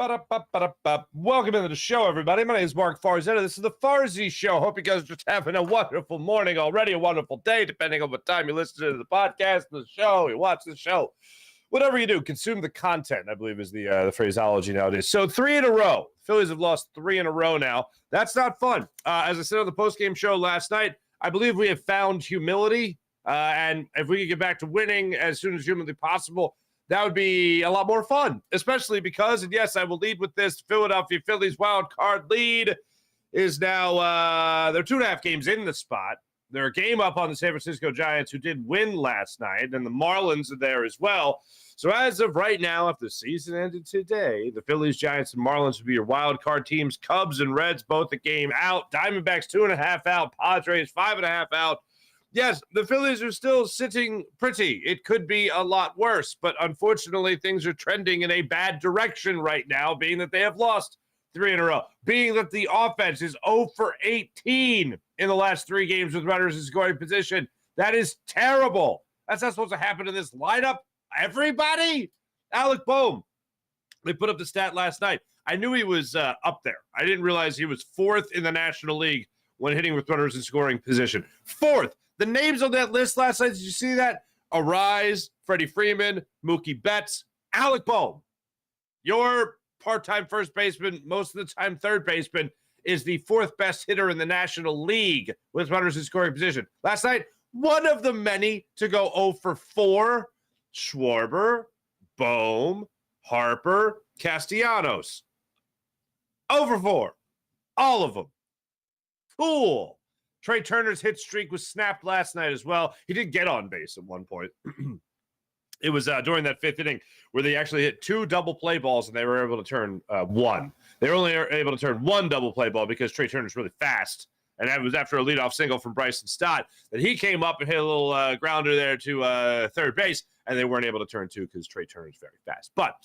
Ba-da-ba-ba-da-ba. Welcome to the show, everybody. My name is Mark Farzy. This is the Farzy Show. Hope you guys are just having a wonderful morning already, a wonderful day, depending on what time you listen to the podcast, the show, you watch the show. Whatever you do, consume the content, I believe is the phraseology nowadays. So 3 in a row. Phillies have lost 3 in a row now. That's not fun. As I said on the postgame show last night, I believe we have found humility. And if we could get back to winning as soon as humanly possible, that would be a lot more fun, especially because, and yes, I will lead with this, Philadelphia Phillies wild card lead is now, they're 2.5 games in the spot. They're a game up on the San Francisco Giants, who did win last night, and the Marlins are there as well. So as of right now, if the season ended today, the Phillies, Giants, and Marlins would be your wild card teams. Cubs and Reds both a game out. Diamondbacks 2.5 out. Padres 5.5 out. Yes, the Phillies are still sitting pretty. It could be a lot worse, but unfortunately, things are trending in a bad direction right now, being that they have lost 3 in a row, being that the offense is 0 for 18 in the last 3 games with runners in scoring position. That is terrible. That's not supposed to happen in this lineup. Everybody? Alec Boehm. They put up the stat last night. I knew he was up there. I didn't realize he was 4th in the National League when hitting with runners in scoring position. 4th. The names on that list last night, did you see that? Arise, Freddie Freeman, Mookie Betts, Alec Boehm. Your part-time first baseman, most of the time third baseman, is the 4th best hitter in the National League with runners in scoring position. Last night, one of the many to go 0 for 4. Schwarber, Boehm, Harper, Castellanos. 0 for 4. All of them. Cool. Trey Turner's hit streak was snapped last night as well. He did get on base at one point. It was during that 5th inning where they actually hit 2 double play balls and they were able to turn 1. They were only able to turn 1 double play ball because Trey Turner's really fast. And that was after a leadoff single from Bryson Stott that he came up and hit a little grounder there to third base, and they weren't able to turn 2 because Trey Turner's very fast. But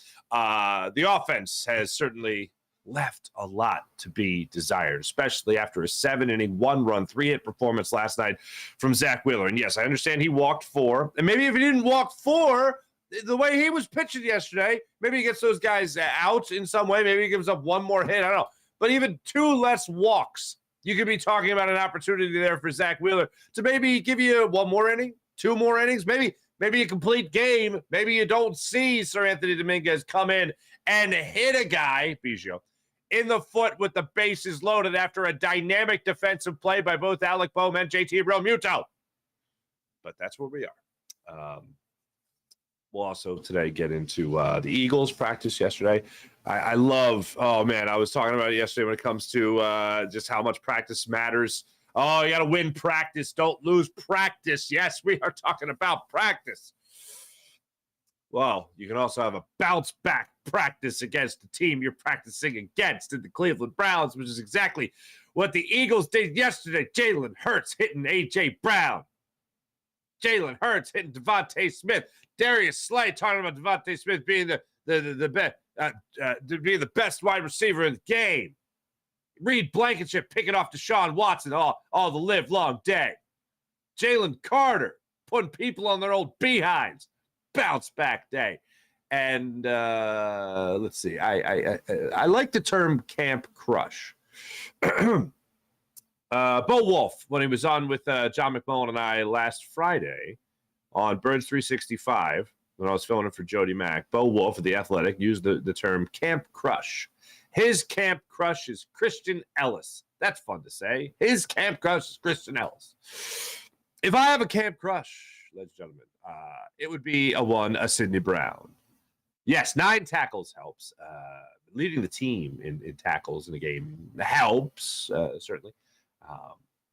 the offense has certainly left a lot to be desired, especially after a 7-inning, 1-run, 3-hit performance last night from Zach Wheeler. And yes, I understand he walked 4. And maybe if he didn't walk 4, the way he was pitching yesterday, maybe he gets those guys out in some way. Maybe he gives up 1 more hit. I don't know. But even 2 less walks, you could be talking about an opportunity there for Zach Wheeler to maybe give you 1 more inning, 2 more innings, maybe a complete game. Maybe you don't see Sir Anthony Dominguez come in and hit a guy, Biggio, in the foot with the bases loaded after a dynamic defensive play by both Alec Boehm and JT Realmuto. But that's where we are. We'll also today get into the Eagles practice yesterday. I love, oh man, I was talking about it yesterday when it comes to just how much practice matters. Oh, you got to win practice. Don't lose practice. Yes, we are talking about practice. Well, you can also have a bounce back practice against the team you're practicing against in the Cleveland Browns, which is exactly what the Eagles did yesterday. Jalen Hurts hitting A.J. Brown. Jalen Hurts hitting Devontae Smith. Darius Slay talking about Devontae Smith being being the best wide receiver in the game. Reed Blankenship picking off Deshaun Watson all the live long day. Jalen Carter putting people on their old behinds. Bounce back day. And let's see. I like the term camp crush. Bo Wolf, when he was on with John McMullen and I last Friday on Birds 365, when I was filling it for Jody Mack, Bo Wolf of The Athletic used the term camp crush. His camp crush is Christian Ellis. That's fun to say. His camp crush is Christian Ellis. If I have a camp crush, ladies and gentlemen, it would be a Sidney Brown. Yes, 9 tackles helps. Leading the team in tackles in a game helps, certainly.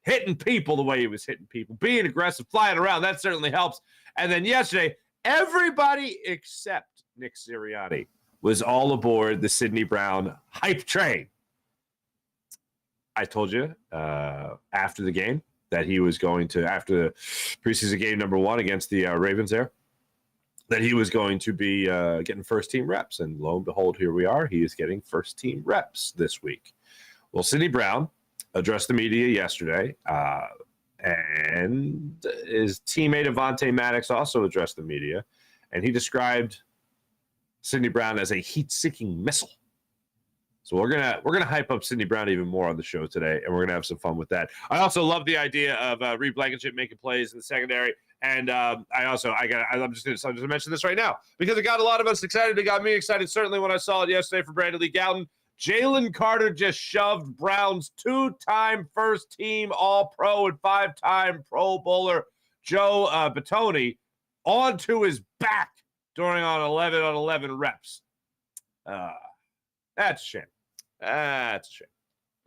Hitting people the way he was hitting people, being aggressive, flying around, that certainly helps. And then yesterday, everybody except Nick Sirianni was all aboard the Sidney Brown hype train. I told you after the game that he was going to, after the preseason game number 1 against the Ravens there, that he was going to be getting first-team reps. And lo and behold, here we are. He is getting first-team reps this week. Well, Sidney Brown addressed the media yesterday, and his teammate Avonte Maddox also addressed the media, and he described Sidney Brown as a heat-seeking missile. So we're gonna hype up Sidney Brown even more on the show today, and we're gonna have some fun with that. I also love the idea of Reed Blankenship making plays in the secondary, and I'm just gonna mention this right now because it got a lot of us excited. It got me excited certainly when I saw it yesterday for Brandon Lee Gowton. Jalen Carter just shoved Brown's 2-time first-team All-Pro and 5-time Pro Bowler Joe Batoni onto his back during on 11 reps. That's a shame. That's a shame.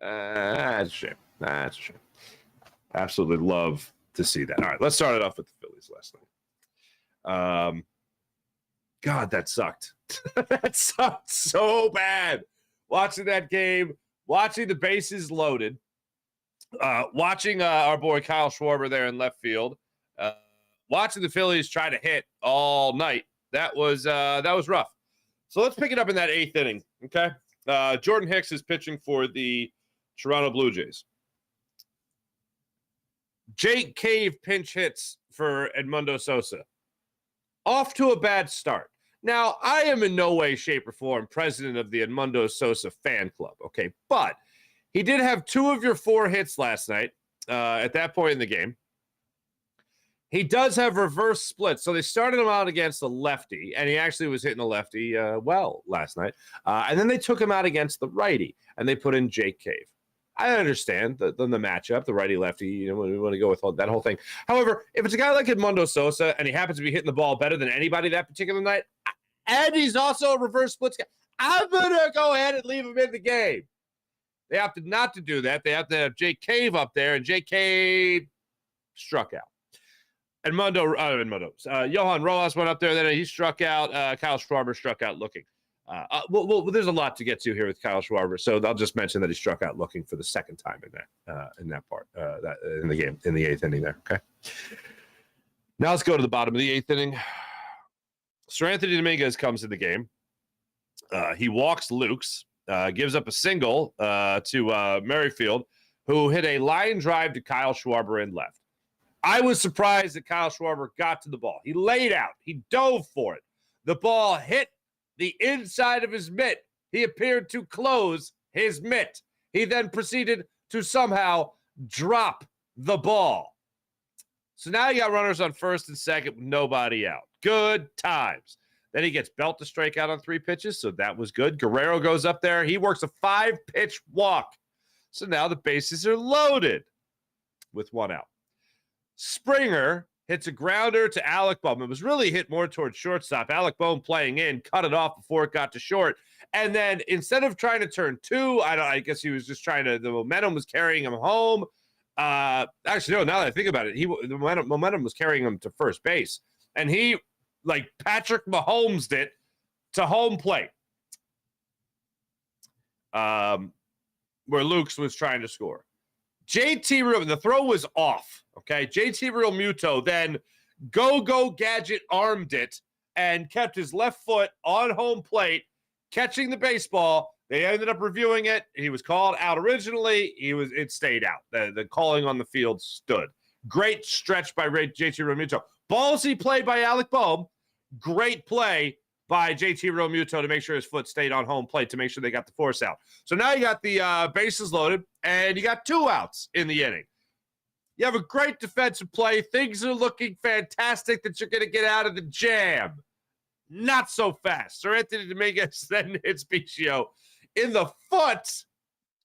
That's a shame. That's a shame. Absolutely love to see that. All right, let's start it off with the Phillies last night. God, that sucked. That sucked so bad. Watching that game, watching the bases loaded, watching our boy Kyle Schwarber there in left field, watching the Phillies try to hit all night. That was rough. So let's pick it up in that 8th inning, okay? Jordan Hicks is pitching for the Toronto Blue Jays. Jake Cave pinch hits for Edmundo Sosa. Off to a bad start. Now, I am in no way, shape, or form president of the Edmundo Sosa fan club, okay? But he did have 2 of your 4 hits last night at that point in the game. He does have reverse splits. So they started him out against the lefty, and he actually was hitting the lefty well last night. And then they took him out against the righty, and they put in Jake Cave. I understand the matchup, the righty-lefty, we want to go with that whole thing. However, if it's a guy like Edmundo Sosa, and he happens to be hitting the ball better than anybody that particular night, and he's also a reverse splits guy, I'm going to go ahead and leave him in the game. They opted not to do that. They have to have Jake Cave up there, and Jake Cave struck out. Johan Rojas went up there, then he struck out. Kyle Schwarber struck out looking. Well, there's a lot to get to here with Kyle Schwarber, so I'll just mention that he struck out looking for the second time in that part, in the game, in the 8th inning there, okay? Now let's go to the bottom of the 8th inning. Sir Anthony Dominguez comes in the game. He walks Lukes, gives up a single to Merrifield, who hit a line drive to Kyle Schwarber in left. I was surprised that Kyle Schwarber got to the ball. He laid out. He dove for it. The ball hit the inside of his mitt. He appeared to close his mitt. He then proceeded to somehow drop the ball. So now you got runners on first and second with nobody out. Good times. Then he gets Belt to strike out on 3 pitches, so that was good. Guerrero goes up there. He works a 5-pitch walk. So now the bases are loaded with 1 out. Springer hits a grounder to Alec Bohm. It was really hit more towards shortstop. Alec Bohm playing in, cut it off before it got to short. And then instead of trying to turn 2, I guess he was just trying to, the momentum was carrying him home. Actually, no, now that I think about it, the momentum was carrying him to first base. And he, like Patrick Mahomes did, to home plate. Where Lukes was trying to score. JT Real, the throw was off, okay? JT Real Muto then go gadget armed it and kept his left foot on home plate, catching the baseball. They ended up reviewing it. He was called out originally. It stayed out. The calling on the field stood. Great stretch by JT Real Muto. Ballsy play by Alec Bohm. Great play by JT Realmuto to make sure his foot stayed on home plate to make sure they got the force out. So now you got the bases loaded, and you got 2 outs in the inning. You have a great defensive play. Things are looking fantastic that you're going to get out of the jam. Not so fast. Sir Anthony Dominguez then hits Biggio in the foot.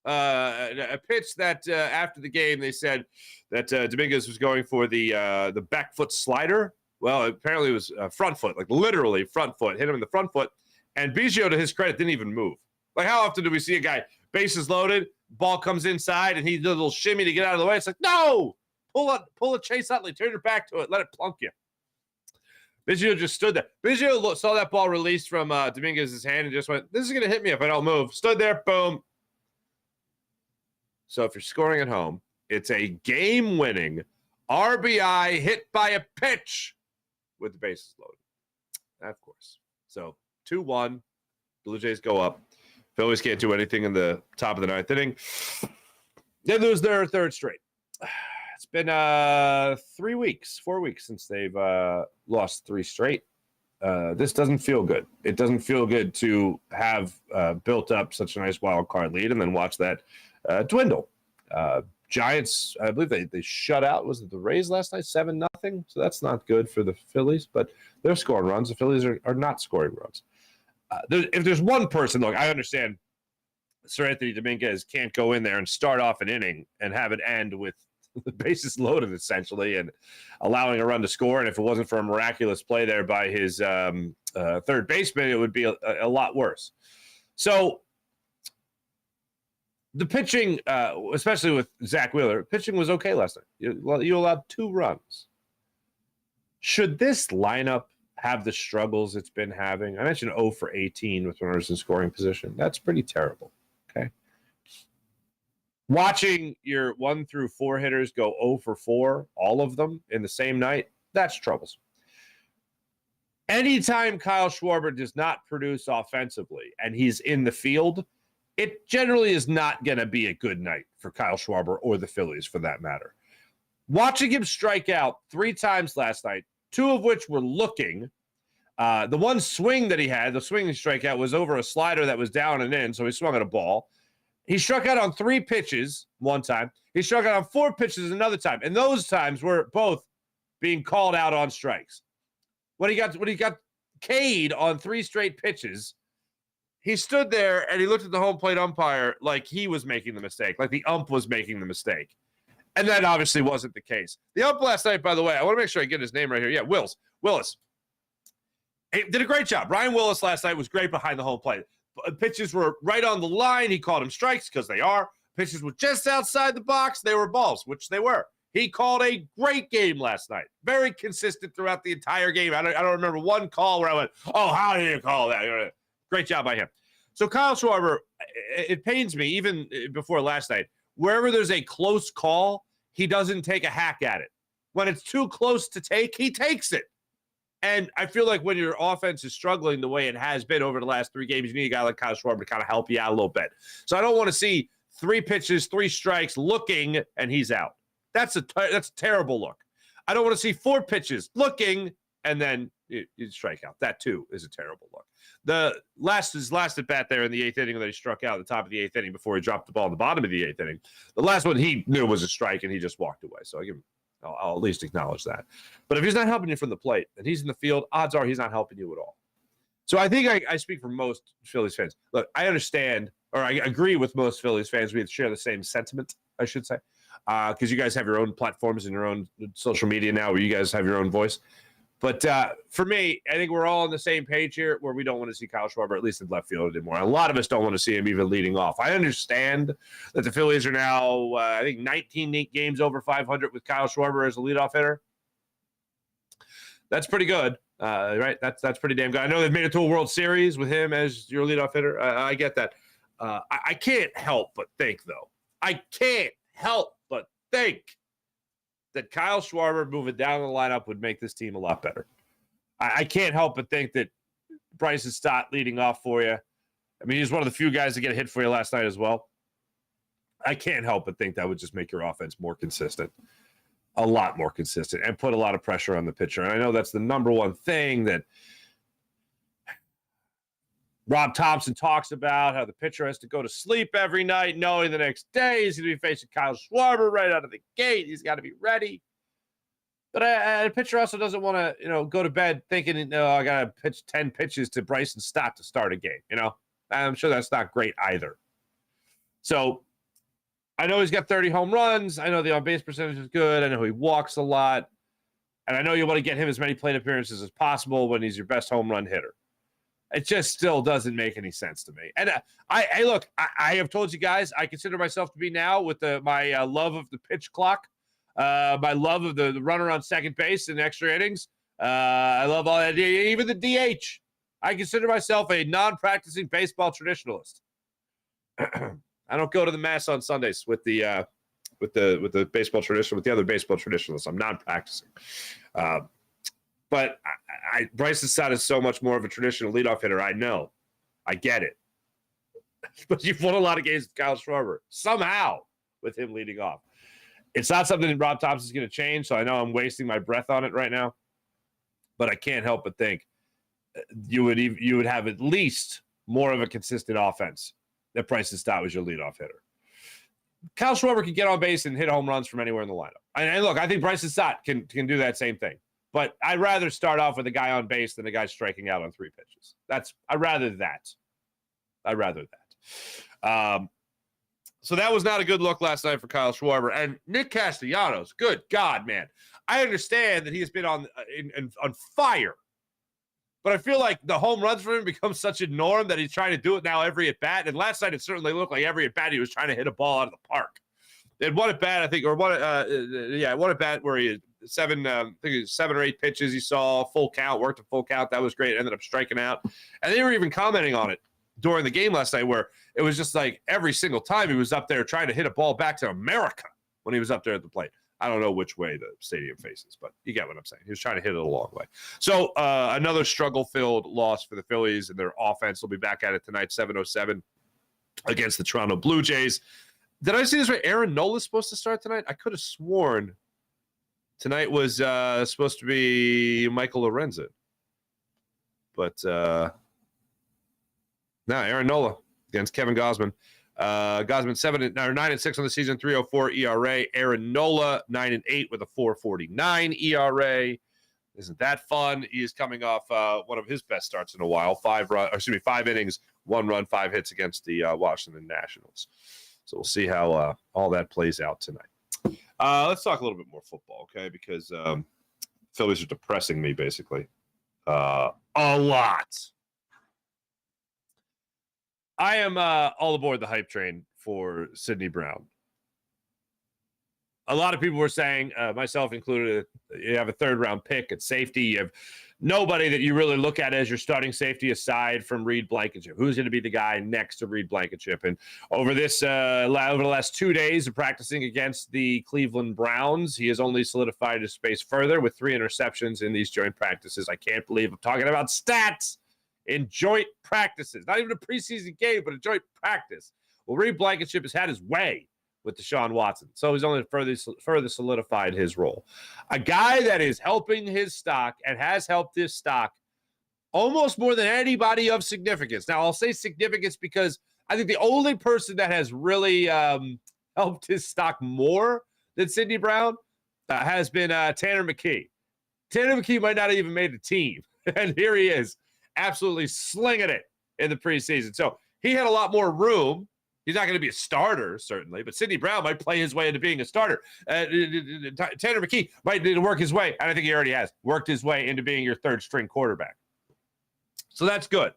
A pitch that after the game they said that Dominguez was going for the back foot slider. Well, apparently it was front foot, like literally front foot. Hit him in the front foot. And Biggio, to his credit, didn't even move. Like, how often do we see a guy, bases loaded, ball comes inside, and he does a little shimmy to get out of the way? It's like, no! Pull a Chase Utley, turn your back to it, let it plunk you. Biggio just stood there. Biggio saw that ball released from Dominguez's hand and just went, this is going to hit me if I don't move. Stood there, boom. So if you're scoring at home, it's a game-winning RBI hit by a pitch with the bases loaded. Of course. So 2-1. Blue Jays go up. Phillies can't do anything in the top of the 9th inning. They lose their 3rd straight. It's been 4 weeks since they've lost 3 straight. this doesn't feel good. It doesn't feel good to have built up such a nice wild card lead and then watch that dwindle. Giants, I believe they shut out, was it the Rays last night, 7-0? So that's not good for the Phillies, but they're scoring runs. The Phillies are not scoring runs. If there's one person, look, I understand Sir Anthony Dominguez can't go in there and start off an inning and have it end with the bases loaded, essentially, and allowing a run to score. And if it wasn't for a miraculous play there by his third baseman, it would be a lot worse. So the pitching, especially with Zach Wheeler, pitching was okay last night. You allowed 2 runs. Should this lineup have the struggles it's been having? I mentioned 0 for 18 with runners in scoring position. That's pretty terrible, okay? Watching your 1 through 4 hitters go 0 for 4, all of them in the same night, that's troublesome. Anytime Kyle Schwarber does not produce offensively and he's in the field, it generally is not going to be a good night for Kyle Schwarber or the Phillies, for that matter. Watching him strike out 3 times last night, 2 of which were looking. The one swing that he had, the swinging strikeout, was over a slider that was down and in, so he swung at a ball. He struck out on 3 pitches one time. He struck out on 4 pitches another time, and those times were both being called out on strikes. When he got K'd on 3 straight pitches, he stood there and he looked at the home plate umpire like he was making the mistake, like the ump was making the mistake. And that obviously wasn't the case. The ump last night, by the way, I want to make sure I get his name right here. Yeah, Willis. He did a great job. Ryan Willis last night was great behind the home plate. Pitches were right on the line. He called them strikes because they are. Pitches were just outside the box. They were balls, which they were. He called a great game last night. Very consistent throughout the entire game. I don't remember one call where I went, oh, how did you call that? Great job by him. So Kyle Schwarber, it pains me, even before last night, wherever there's a close call, he doesn't take a hack at it. When it's too close to take, he takes it. And I feel like when your offense is struggling the way it has been over the last 3 games, you need a guy like Kyle Schwarber to kind of help you out a little bit. So I don't want to see 3 pitches, 3 strikes, looking, and he's out. That's a terrible look. I don't want to see 4 pitches, looking, and then you strike out. That, too, is a terrible look. His last at bat there in the 8th inning that he struck out at the top of the 8th inning before he dropped the ball in the bottom of the 8th inning. The last one he knew was a strike, and he just walked away. So I'll at least acknowledge that. But if he's not helping you from the plate and he's in the field, odds are he's not helping you at all. So I think I speak for most Phillies fans. Look, I understand, or I agree with most Phillies fans. We share the same sentiment, I should say, because you guys have your own platforms and your own social media now where you guys have your own voice. But for me, I think we're all on the same page here where we don't want to see Kyle Schwarber, at least in left field anymore. A lot of us don't want to see him even leading off. I understand that the Phillies are now, I think, 19 games over 500 with Kyle Schwarber as a leadoff hitter. That's pretty good, right? That's pretty damn good. I know they've made it to a World Series with him as your leadoff hitter. I get that. I can't help but think, though. I can't help but think that Kyle Schwarber moving down the lineup would make this team a lot better. I can't help but think that Bryson Stott leading off for you. I mean, he's one of the few guys to get a hit for you last night as well. I can't help but think that would just make your offense more consistent, a lot more consistent, and put a lot of pressure on the pitcher. And I know that's the number one thing that Rob Thompson talks about, how the pitcher has to go to sleep every night knowing the next day he's going to be facing Kyle Schwarber right out of the gate. He's got to be ready. But a pitcher also doesn't want to, go to bed thinking, I got to pitch 10 pitches to Bryson Stott to start a game. I'm sure that's not great either. So I know he's got 30 home runs. I know the on-base percentage is good. I know he walks a lot. And I know you want to get him as many plate appearances as possible when he's your best home run hitter. It just still doesn't make any sense to me. And I have told you guys, I consider myself to be now with my love of the pitch clock, my love of the runner on second base in extra innings. I love all that, even the DH. I consider myself a non-practicing baseball traditionalist. I don't go to the mass on Sundays with the baseball tradition, with the other baseball traditionalists. I'm non-practicing. But Bryson Stott is so much more of a traditional leadoff hitter. I know. I get it. But you've won a lot of games with Kyle Schwarber, somehow, with him leading off. It's not something that Rob Thompson's going to change, so I know I'm wasting my breath on it right now. But I can't help but think you would have at least more of a consistent offense that Bryson Stott was your leadoff hitter. Kyle Schwarber can get on base and hit home runs from anywhere in the lineup. And look, I think Bryson Stott can do that same thing. But I'd rather start off with a guy on base than a guy striking out on 3 pitches. I'd rather that. So that was not a good look last night for Kyle Schwarber. And Nick Castellanos, good God, man. I understand that he has been on fire. But I feel like the home runs for him become such a norm that he's trying to do it now every at-bat. And last night it certainly looked like every at-bat he was trying to hit a ball out of the park. They had one at-bat, I think, or one at-bat where he had 7 or 8 pitches he saw, full count, worked a full count. That was great. Ended up striking out. And they were even commenting on it during the game last night where it was just like every single time he was up there trying to hit a ball back to America when he was up there at the plate. I don't know which way the stadium faces, but you get what I'm saying. He was trying to hit it a long way. So another struggle-filled loss for the Phillies, and their offense will be back at it tonight, 7:07 against the Toronto Blue Jays. Did I see this right? Aaron Nola's supposed to start tonight? I could have sworn tonight was supposed to be Michael Lorenzen. But no, Aaron Nola against Kevin Gausman. Gausman 9-6 on the season, 3.04 ERA. Aaron Nola 9-8 with a 4.49 ERA. Isn't that fun? He is coming off one of his best starts in a while. 5 innings, 1 run, 5 hits against the Washington Nationals. So we'll see how all that plays out tonight. Let's talk a little bit more football, okay? Because Phillies are depressing me basically a lot. I am all aboard the hype train for Sidney Brown. A lot of people were saying, myself included, you have a 3rd-round pick at safety. You have nobody that you really look at as your starting safety aside from Reed Blankenship. Who's going to be the guy next to Reed Blankenship? And over the last 2 days of practicing against the Cleveland Browns, he has only solidified his space further with 3 interceptions in these joint practices. I can't believe I'm talking about stats in joint practices. Not even a preseason game, but a joint practice. Well, Reed Blankenship has had his way with Deshaun Watson, so he's only further solidified his role. A guy that is helping his stock and has helped his stock almost more than anybody of significance. Now, I'll say significance because I think the only person that has really helped his stock more than Sidney Brown has been Tanner McKee. Tanner McKee might not have even made the team, and here he is, absolutely slinging it in the preseason. So he had a lot more room. He's not going to be a starter, certainly, but Sidney Brown might play his way into being a starter. Tanner McKee might need to work his way, and I think he already has, worked his way into being your 3rd-string quarterback. So that's good.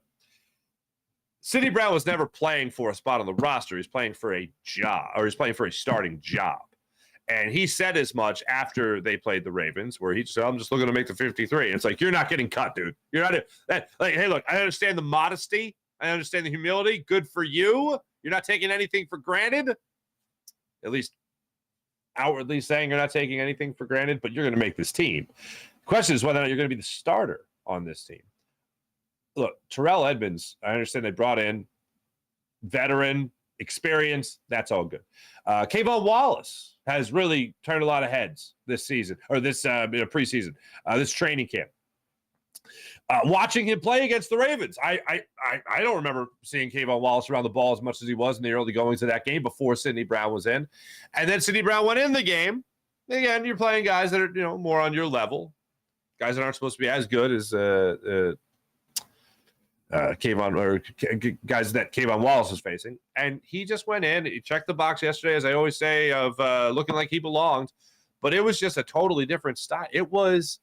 Sidney Brown was never playing for a spot on the roster. He's playing for a job, or he's playing for a starting job. And he said as much after they played the Ravens, where he said, I'm just looking to make the 53. It's like, you're not getting cut, dude. You're not like, hey, look, I understand the modesty. I understand the humility. Good for you. You're not taking anything for granted. At least outwardly saying you're not taking anything for granted, but you're going to make this team. The question is whether or not you're going to be the starter on this team. Look, Terrell Edmonds, I understand they brought in veteran, experience. That's all good. Kayvon Wallace has really turned a lot of heads this season, or this preseason, this training camp. Watching him play against the Ravens, I don't remember seeing Kayvon Wallace around the ball as much as he was in the early goings of that game before Sidney Brown was in. And then Sidney Brown went in the game. Again, you're playing guys that are more on your level, guys that aren't supposed to be as good as Kayvon, or guys that Kayvon Wallace was facing. And he just went in. He checked the box yesterday, as I always say, of looking like he belonged. But it was just a totally different style. It was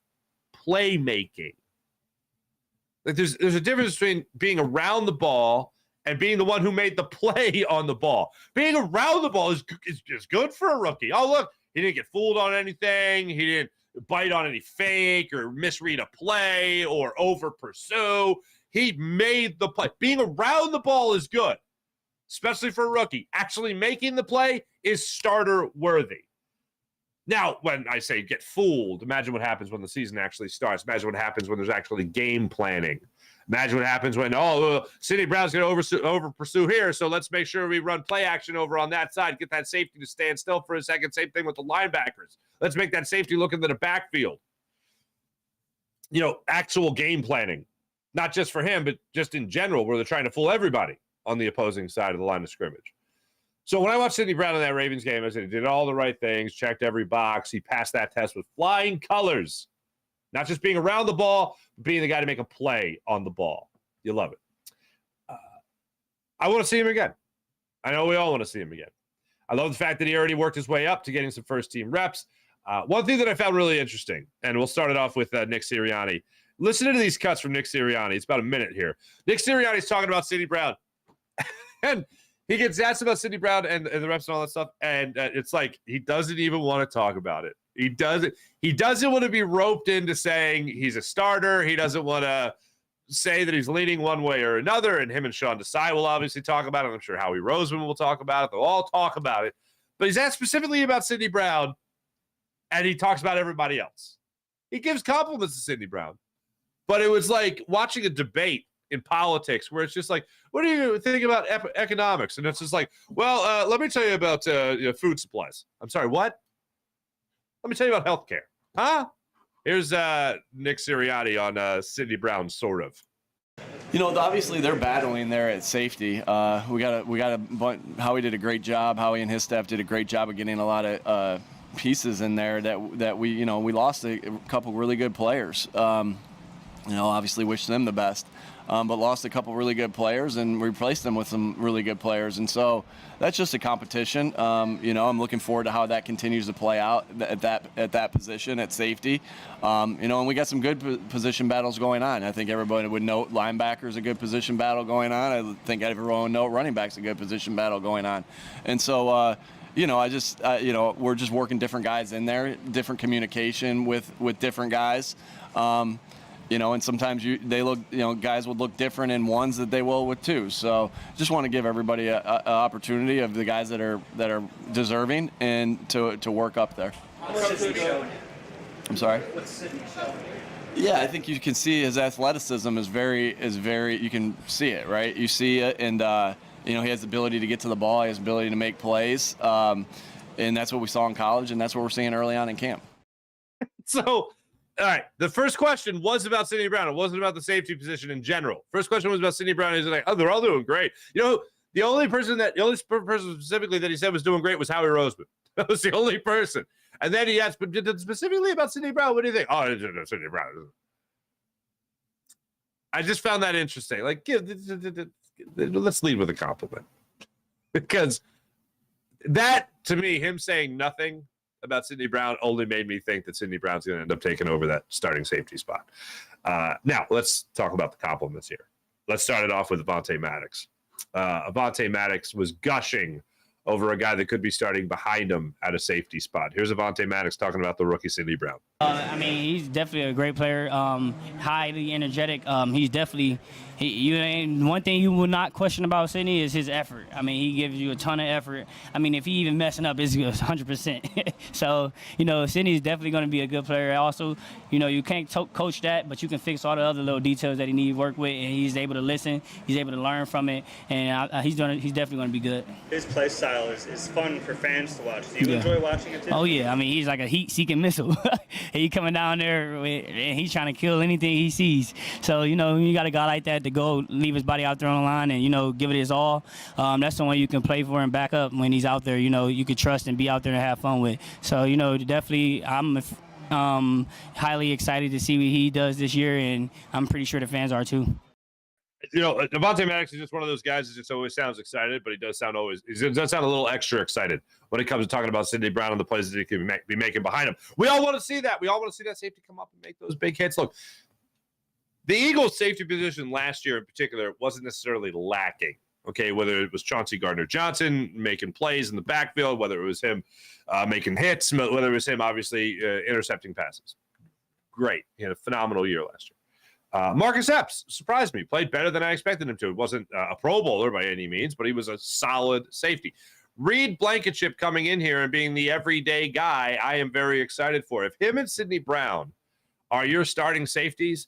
playmaking. Like there's a difference between being around the ball and being the one who made the play on the ball. Being around the ball is good for a rookie. Oh, look, he didn't get fooled on anything. He didn't bite on any fake or misread a play or over pursue. He made the play. Being around the ball is good, especially for a rookie. Actually making the play is starter worthy. Now, when I say get fooled, imagine what happens when the season actually starts. Imagine what happens when there's actually game planning. Imagine what happens when, Sidney Brown's going to over pursue here, so let's make sure we run play action over on that side, get that safety to stand still for a second. Same thing with the linebackers. Let's make that safety look into the backfield. Actual game planning Not just for him, but just in general, where they're trying to fool everybody on the opposing side of the line of scrimmage. So when I watched Sidney Brown in that Ravens game, I said he did all the right things, checked every box. He passed that test with flying colors. Not just being around the ball, but being the guy to make a play on the ball. You love it. I want to see him again. I know we all want to see him again. I love the fact that he already worked his way up to getting some first-team reps. One thing that I found really interesting, and we'll start it off with Nick Sirianni. Listen to these cuts from Nick Sirianni. It's about a minute here. Nick Sirianni's talking about Sidney Brown. And he gets asked about Sidney Brown and the reps and all that stuff, and it's like he doesn't even want to talk about it. He doesn't want to be roped into saying he's a starter. He doesn't want to say that he's leaning one way or another, and him and Sean Desai will obviously talk about it. I'm sure Howie Roseman will talk about it. They'll all talk about it. But he's asked specifically about Sidney Brown, and he talks about everybody else. He gives compliments to Sidney Brown. But it was like watching a debate in politics where it's just like, what do you think about economics? And it's just like, well, let me tell you about food supplies. I'm sorry, what? Let me tell you about healthcare. Huh? Here's Nick Sirianni on Sidney Brown, sort of. Obviously they're battling there at safety. We got Howie did a great job. Howie and his staff did a great job of getting a lot of pieces in there that we lost a couple really good players. Obviously wish them the best, but lost a couple really good players and replaced them with some really good players. And so that's just a competition. I'm looking forward to how that continues to play out at that position at safety. And we got some good position battles going on. I think everybody would note linebacker's a good position battle going on. I think everyone would note running back's a good position battle going on. And so, we're just working different guys in there, different communication with different guys. And sometimes guys would look different in ones that they will with two. So just want to give everybody an opportunity of the guys that are deserving and to work up there. What's Sidney showing? I'm sorry? What's Sidney showing? Yeah, I think you can see his athleticism is very, you can see it, right? You see it, and he has the ability to get to the ball, he has the ability to make plays, and that's what we saw in college, and that's what we're seeing early on in camp. So, all right, the first question was about Sidney Brown. It wasn't about the safety position in general. First question was about Sidney Brown. He's like, oh, they're all doing great. The only person specifically that he said was doing great was Howie Roseman. That was the only person. And then he asked specifically about Sidney Brown. What do you think? Oh, Sidney Brown. I just found that interesting. Like, let's lead with a compliment. Because that, to me, him saying nothing about Sidney Brown only made me think that Sidney Brown's going to end up taking over that starting safety spot. Now, let's talk about the compliments here. Let's start it off with Avonte Maddox. Avonte Maddox was gushing over a guy that could be starting behind him at a safety spot. Here's Avonte Maddox talking about the rookie Sidney Brown. He's definitely a great player, highly energetic. He's definitely one thing you will not question about Sidney is his effort. He gives you a ton of effort. If he even messing up, it's 100%. So, Sidney's definitely going to be a good player. Also, you can't coach that, but you can fix all the other little details that he needs work with, and he's able to listen. He's able to learn from it, and he's definitely going to be good. His play style is fun for fans to watch. Do you enjoy watching it too? Oh, yeah. He's like a heat-seeking missile. He coming down there, and he's trying to kill anything he sees. So, you got a guy like that to go leave his body out there on the line and, give it his all. That's someone you can play for and back up when he's out there. You could trust and be out there and have fun with. So, definitely I'm highly excited to see what he does this year, and I'm pretty sure the fans are too. Avonte Maddox is just one of those guys that just always sounds excited, but he does sound a little extra excited when it comes to talking about Sidney Brown and the plays that he could be making behind him. We all want to see that. We all want to see that safety come up and make those big hits. Look, the Eagles' safety position last year in particular wasn't necessarily lacking, okay, whether it was Chauncey Gardner-Johnson making plays in the backfield, whether it was him making hits, whether it was him obviously intercepting passes. Great. He had a phenomenal year last year. Marcus Epps surprised me, played better than I expected him to. It wasn't a Pro Bowler by any means, but he was a solid safety. Reed Blankenship coming in here and being the everyday guy, I am very excited for. If him and Sidney Brown are your starting safeties,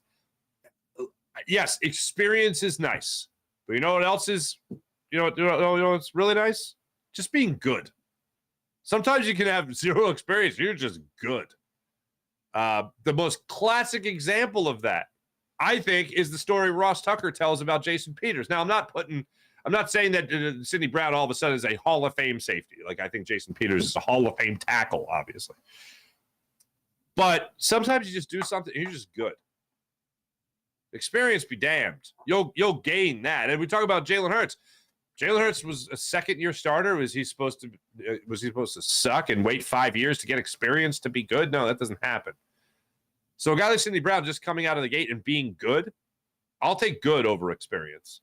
yes, experience is nice. But you know what else is, what's really nice? Just being good. Sometimes you can have zero experience. You're just good. The most classic example of that, I think, is the story Ross Tucker tells about Jason Peters. Now, I'm not saying that Sidney Brown all of a sudden is a Hall of Fame safety. Like, I think Jason Peters is a Hall of Fame tackle, obviously. But sometimes you just do something and you're just good. Experience be damned. You'll gain that. And we talk about Jalen Hurts. Jalen Hurts was a second-year starter. Was he supposed to suck and wait 5 years to get experience to be good? No, that doesn't happen. So a guy like Sidney Brown just coming out of the gate and being good, I'll take good over experience.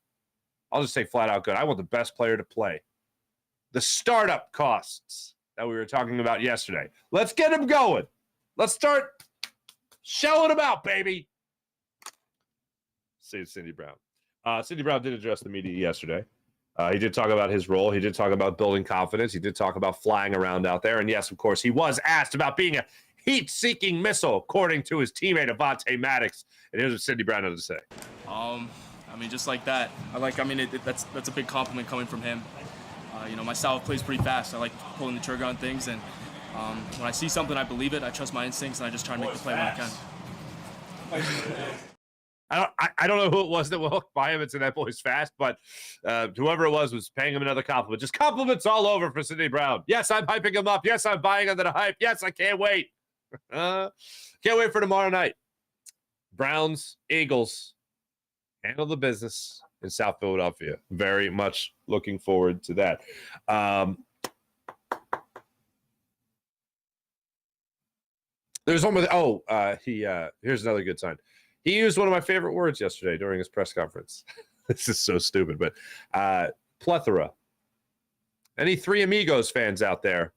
I'll just say flat out good. I want the best player to play. The startup costs that we were talking about yesterday. Let's get him going. Let's start showing him out, baby. Say Sidney Brown. Sidney Brown did address the media yesterday. He did talk about his role. He did talk about building confidence. He did talk about flying around out there. And yes, of course, he was asked about being a heat-seeking missile, according to his teammate Avonte Maddox. And here's what Sidney Brown had to say. I mean, just like that. That's a big compliment coming from him. My style of play is pretty fast. I like pulling the trigger on things, and when I see something, I believe it. I trust my instincts, and I just try to make the play when I can. I don't know who it was that walked by him and said that boy's fast, but whoever it was paying him another compliment. Just compliments all over for Sidney Brown. Yes, I'm hyping him up. Yes, I'm buying into the hype. Yes, I can't wait. Can't wait for tomorrow night. Browns, Eagles, handle the business in South Philadelphia. Very much looking forward to that. There's one with here's another good sign. He used one of my favorite words yesterday during his press conference. This is so stupid, but plethora. Any Three Amigos fans out there?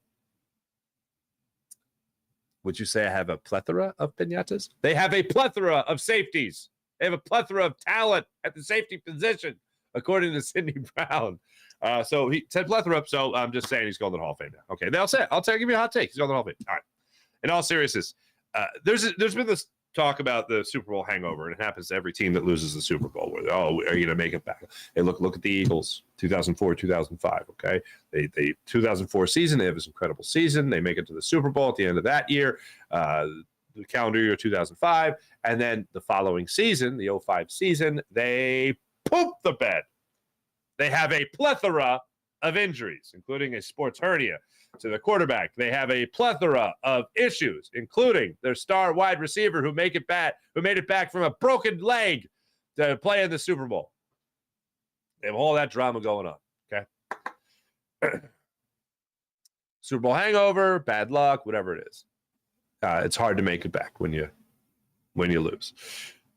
Would you say I have a plethora of piñatas? They have a plethora of safeties. They have a plethora of talent at the safety position, according to Sidney Brown. So he said plethora, so I'm just saying he's going to the Hall of Fame now. Okay, I'll give you a hot take. He's going to the Hall of Fame. All right. In all seriousness, there's been this talk about the Super Bowl hangover, and it happens to every team that loses the Super Bowl. Where, are you going to make it back? Hey, look at the Eagles, 2004, 2005. Okay, they 2004 season, they have this incredible season. They make it to the Super Bowl at the end of that year, the calendar year 2005, and then the following season, the 05 season, they poop the bed. They have a plethora of injuries, including a sports hernia to the quarterback. They have a plethora of issues, including their star wide receiver who made it back from a broken leg to play in the Super Bowl. They have all that drama going on. Okay. Super Bowl hangover, bad luck, whatever it is. It's hard to make it back when you lose.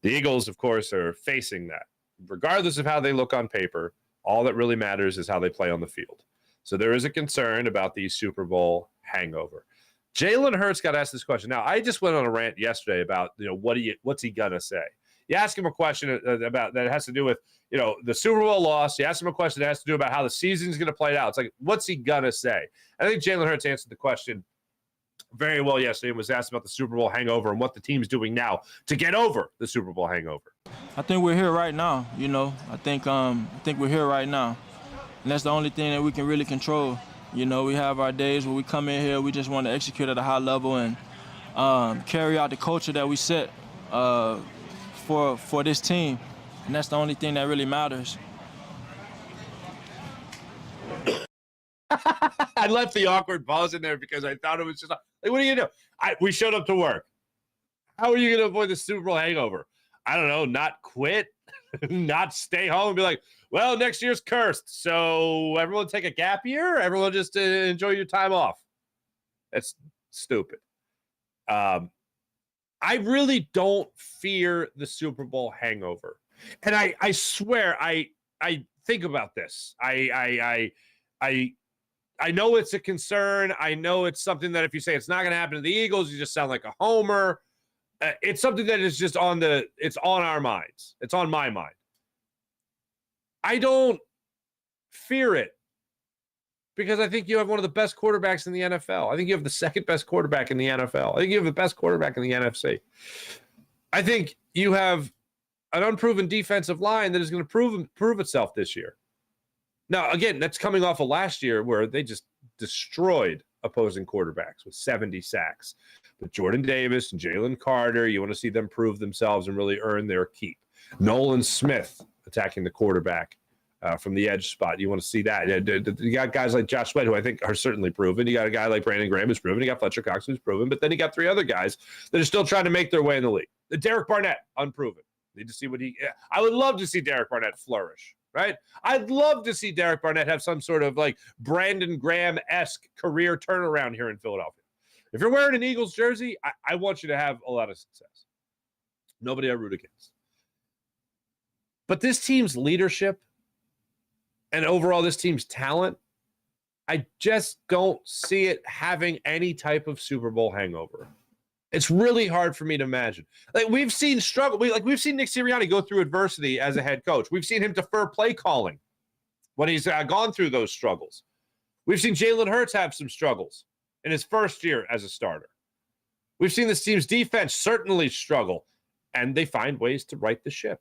The Eagles, of course, are facing that. Regardless of how they look on paper, all that really matters is how they play on the field. So there is a concern about the Super Bowl hangover. Jalen Hurts got asked this question. Now, I just went on a rant yesterday about, what's he going to say? You ask him a question about that has to do with, the Super Bowl loss. You ask him a question that has to do about how the season's going to play out. It's like, what's he going to say? I think Jalen Hurts answered the question very well yesterday and was asked about the Super Bowl hangover and what the team's doing now to get over the Super Bowl hangover. I think we're here right now, I think we're here right now. And that's the only thing that we can really control. We have our days where we come in here, we just want to execute at a high level and carry out the culture that we set for this team. And that's the only thing that really matters. I left the awkward pause in there because I thought it was just like, what are you going to do? We showed up to work. How are you going to avoid the Super Bowl hangover? I don't know, not quit, not stay home and be like, well, next year's cursed. So everyone take a gap year. Everyone just enjoy your time off. That's stupid. I really don't fear the Super Bowl hangover. And I swear, I think about this. I know it's a concern. I know it's something that if you say it's not going to happen to the Eagles, you just sound like a homer. It's something that is just it's on our minds. It's on my mind. I don't fear it because I think you have one of the best quarterbacks in the NFL. I think you have the second best quarterback in the NFL. I think you have the best quarterback in the NFC. I think you have an unproven defensive line that is going to prove itself this year. Now, again, that's coming off of last year where they just destroyed opposing quarterbacks with 70 sacks. But Jordan Davis and Jalen Carter, you want to see them prove themselves and really earn their keep. Nolan Smith attacking the quarterback from the edge spot. You want to see that. You got guys like Josh Sweat, who I think are certainly proven. You got a guy like Brandon Graham who's proven. You got Fletcher Cox who's proven. But then you got 3 other guys that are still trying to make their way in the league. Derek Barnett, unproven. Need to see what I would love to see Derek Barnett flourish, right? I'd love to see Derek Barnett have some sort of like Brandon Graham-esque career turnaround here in Philadelphia. If you're wearing an Eagles jersey, I want you to have a lot of success. Nobody I root against. But this team's leadership and overall this team's talent, I just don't see it having any type of Super Bowl hangover. It's really hard for me to imagine. Like, we've seen struggle. We've seen Nick Sirianni go through adversity as a head coach. We've seen him defer play calling when he's gone through those struggles. We've seen Jalen Hurts have some struggles in his first year as a starter. We've seen this team's defense certainly struggle, and they find ways to right the ship.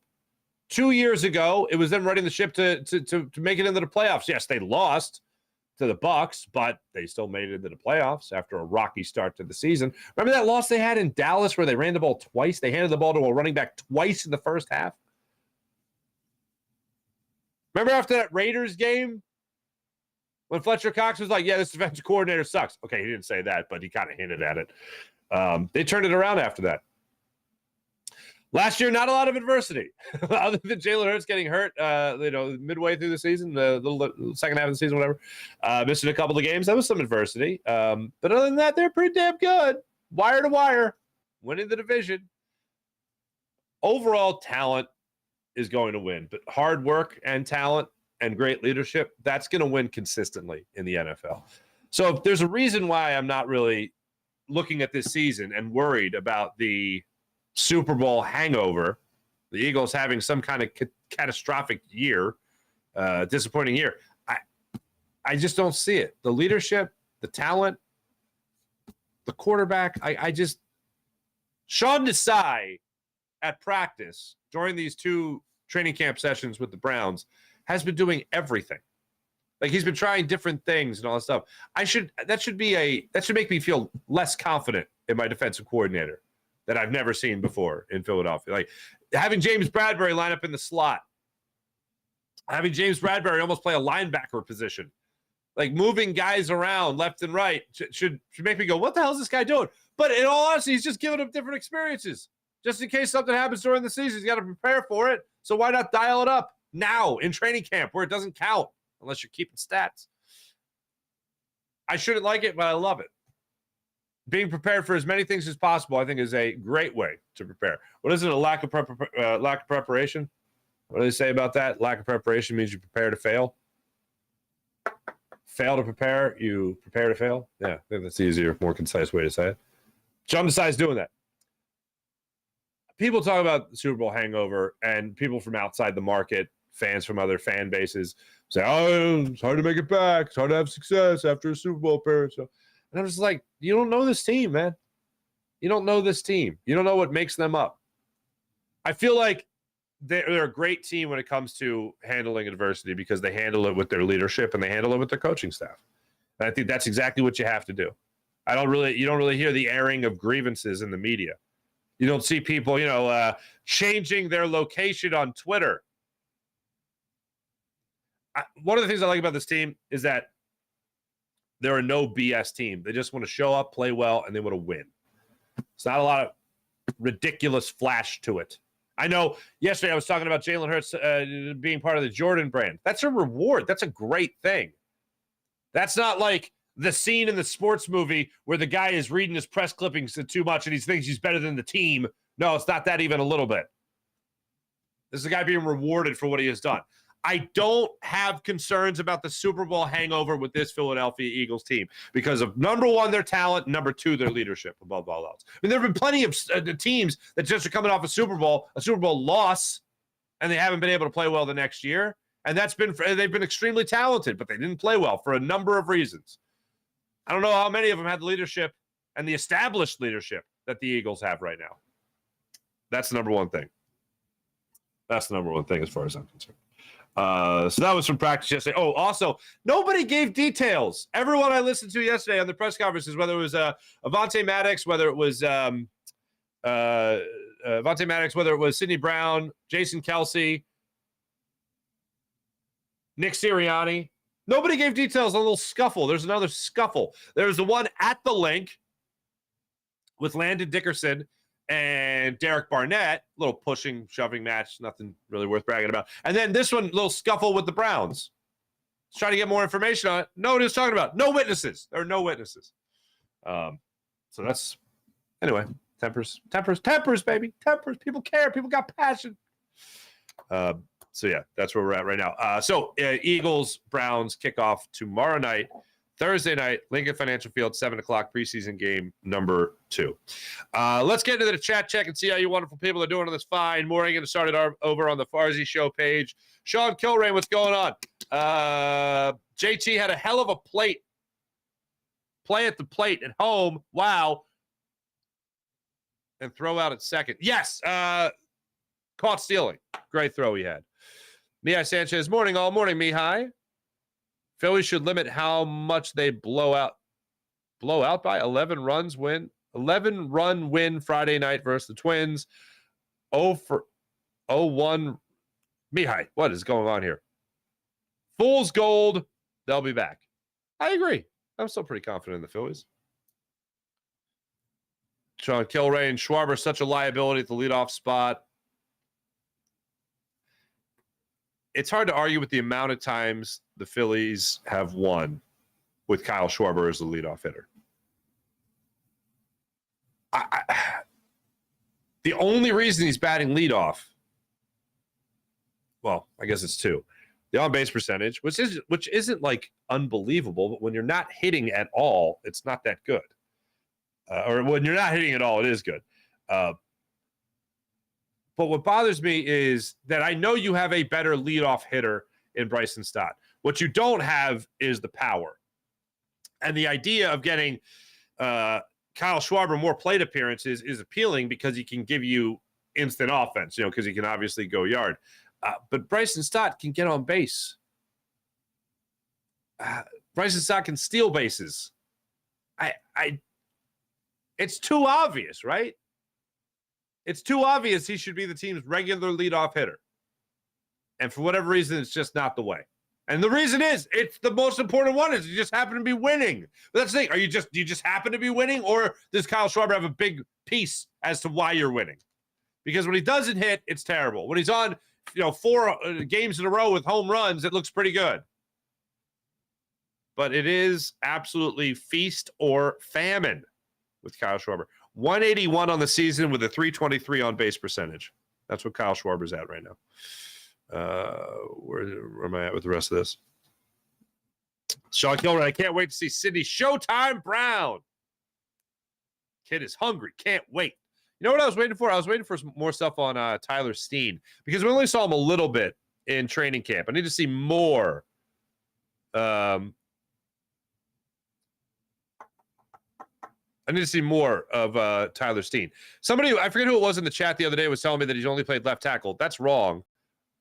2 years ago, it was them running the ship to make it into the playoffs. Yes, they lost to the Bucs, but they still made it into the playoffs after a rocky start to the season. Remember that loss they had in Dallas where they ran the ball twice? They handed the ball to a running back twice in the first half. Remember after that Raiders game when Fletcher Cox was like, yeah, this defensive coordinator sucks. Okay, he didn't say that, but he kind of hinted at it. They turned it around after that. Last year, not a lot of adversity, other than Jalen Hurts getting hurt, midway through the season, the second half of the season, whatever. Missing a couple of games. That was some adversity. But other than that, they're pretty damn good. Wire to wire, winning the division. Overall talent is going to win, but hard work and talent and great leadership, that's going to win consistently in the NFL. So if there's a reason why I'm not really looking at this season and worried about the Super Bowl hangover, the Eagles having some kind of catastrophic year, disappointing year, I just don't see it. The leadership, the talent, the quarterback, Sean Desai at practice during these 2 training camp sessions with the Browns has been doing everything. Like, he's been trying different things and all that stuff. That should make me feel less confident in my defensive coordinator that I've never seen before in Philadelphia. Like, having James Bradbury line up in the slot, having James Bradbury almost play a linebacker position, like moving guys around left and right should make me go, what the hell is this guy doing? But in all honesty, he's just giving them different experiences. Just in case something happens during the season, he's got to prepare for it. So why not dial it up now in training camp where it doesn't count unless you're keeping stats? I shouldn't like it, but I love it. Being prepared for as many things as possible, I think, is a great way to prepare. What is it? A lack of preparation? What do they say about that? Lack of preparation means you prepare to fail. Fail to prepare, you prepare to fail. Yeah, I think that's the easier, more concise way to say it. Sean Desai's doing that. People talk about the Super Bowl hangover, and people from outside the market, fans from other fan bases, say, oh, it's hard to make it back. It's hard to have success after a Super Bowl appearance. And I'm just like, you don't know this team, man. You don't know this team. You don't know what makes them up. I feel like they're a great team when it comes to handling adversity because they handle it with their leadership and they handle it with their coaching staff. And I think that's exactly what you have to do. You don't really hear the airing of grievances in the media. You don't see people, changing their location on Twitter. One of the things I like about this team is that they're a no BS team. They just want to show up, play well, and they want to win. It's not a lot of ridiculous flash to it. I know yesterday I was talking about Jalen Hurts being part of the Jordan brand. That's a reward. That's a great thing. That's not like the scene in the sports movie where the guy is reading his press clippings too much and he thinks he's better than the team. No, it's not that even a little bit. This is a guy being rewarded for what he has done. I don't have concerns about the Super Bowl hangover with this Philadelphia Eagles team because of, number one, their talent, number two, their leadership above all else. I mean, there have been plenty of teams that just are coming off a Super Bowl loss, and they haven't been able to play well the next year. And they've been extremely talented, but they didn't play well for a number of reasons. I don't know how many of them had the leadership and the established leadership that the Eagles have right now. That's the number one thing. That's the number one thing as far as I'm concerned. So that was from practice yesterday. Oh, also, nobody gave details. Everyone I listened to yesterday on the press conferences, whether it was Avonte Maddox, whether it was Avonte Maddox, whether it was Sidney Brown, Jason Kelsey, Nick Sirianni, nobody gave details on a little scuffle. There's another scuffle. There's the one at the link with Landon Dickerson and Derek Barnett, little pushing, shoving match, nothing really worth bragging about. And then this one, little scuffle with the Browns. Let's try to get more information on it. Nobody was talking about. No witnesses. There are no witnesses. So that's, anyway, tempers, baby. Tempers. People care. People got passion. So, yeah, that's where we're at right now. Eagles, Browns kickoff tomorrow night. Thursday night, Lincoln Financial Field, 7 o'clock, preseason game number 2. Let's get into the chat check and see how you wonderful people are doing on this fine morning. Going to start it over on the Farzy Show page. Sean Kilrain, what's going on? JT had a hell of a play at the plate at home. Wow. And throw out at second. Yes. Caught stealing. Great throw he had. Mihai Sanchez, morning, all morning, Mihai. Phillies should limit how much they blow out by 11 runs win. 11-run win Friday night versus the Twins. 0-1. Mihai, what is going on here? Fool's gold. They'll be back. I agree. I'm still pretty confident in the Phillies. Sean Kilrain, Schwarber, such a liability at the leadoff spot. It's hard to argue with the amount of times the Phillies have won with Kyle Schwarber as the leadoff hitter. The only reason he's batting leadoff, well, I guess it's 2. The on-base percentage, which isn't like unbelievable, but when you're not hitting at all, it's not that good. Or when you're not hitting at all, it is good. But what bothers me is that I know you have a better leadoff hitter in Bryson Stott. What you don't have is the power. And the idea of getting Kyle Schwarber more plate appearances is appealing because he can give you instant offense, because he can obviously go yard. But Bryson Stott can get on base. Bryson Stott can steal bases. It's too obvious, right? It's too obvious he should be the team's regular leadoff hitter. And for whatever reason, it's just not the way. And the reason is, it's the most important one is you just happen to be winning. But that's the thing. Do you just happen to be winning? Or does Kyle Schwarber have a big piece as to why you're winning? Because when he doesn't hit, it's terrible. When he's on, 4 games in a row with home runs, it looks pretty good. But it is absolutely feast or famine with Kyle Schwarber. 181 on the season with a 323 on base percentage. That's what Kyle Schwarber's at right now. Where am I at with the rest of this? Sean Kilrain, I can't wait to see Sidney Showtime Brown. Kid is hungry. Can't wait. You know what I was waiting for? I was waiting for some more stuff on Tyler Steen because we only saw him a little bit in training camp. I need to see more. I need to see more of Tyler Steen. Somebody, I forget who it was in the chat the other day, was telling me that he's only played left tackle. That's wrong.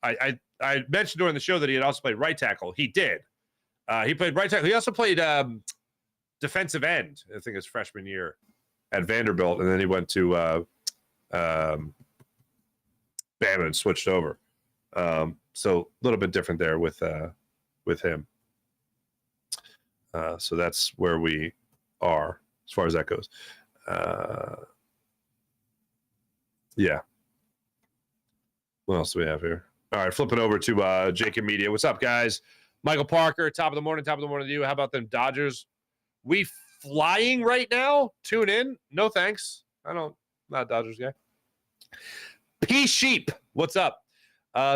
I mentioned during the show that he had also played right tackle. He did. He played right tackle. He also played defensive end, I think his freshman year at Vanderbilt, and then he went to Bama and switched over. So a little bit different there with him. So that's where we are as far as that goes. Yeah. What else do we have here? All right, flipping over to Jacob Media. What's up, guys? Michael Parker, top of the morning to you. How about them Dodgers? We flying right now? Tune in. No thanks. I'm not a Dodgers guy. P Sheep, what's up?